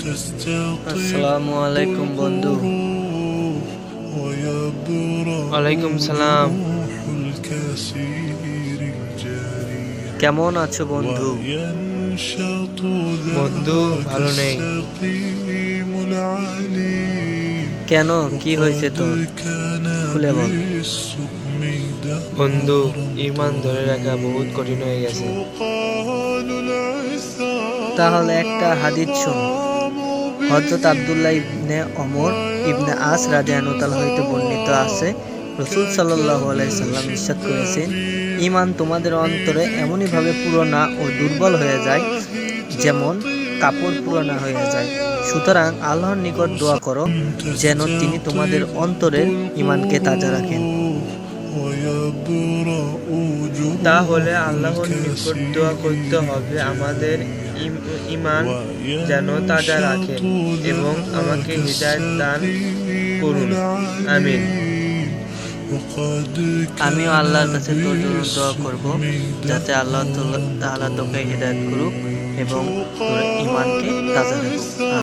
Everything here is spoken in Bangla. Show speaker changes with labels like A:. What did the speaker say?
A: আসসালামু আলাইকুম বন্ধু।
B: ওয়ালাইকুম সালাম।
A: কেমন আছো বন্ধু?
B: বন্ধু ভালো নেই।
A: কেন, কি হয়েছে তোর? খুলে বল।
B: বন্ধু, ঈমান ধরে রাখা বহুত কঠিন হয়ে গেছে।
A: তাহলে একটা হাদিস শোন। হযরত আব্দুল্লাহ ইবনে ওমর ইবনে আস রাদিয়াল্লাহু তাআলা হইতে বর্ণিত আছে, রাসূল সাল্লাল্লাহু আলাইহি সাল্লাম ইরশাদ করেছেন, ঈমান তোমাদের অন্তরে এমনই ভাবে পুরানা ও দুর্বল হয়ে যায় যেমন কাপড় পুরানা হয়ে যায়। সুতরাং আল্লাহর নিকট দোয়া করো যেন তিনি তোমাদের অন্তরের ঈমানকে তাজা রাখেন।
B: তাহলে আল্লাহর নিকট দোয়া করতে হবে আমাদের ঈমান যেন তাজা রাখেন এবং আমাকে হিদায়াত দান করুন। আমিন।
A: আমিও আল্লাহর কাছে তোর জন্য দোয়া করব যাতে আল্লাহ তাআলা তোকে হিদায়াত করুক এবং তোর ঈমানকে তাজা রাখুক।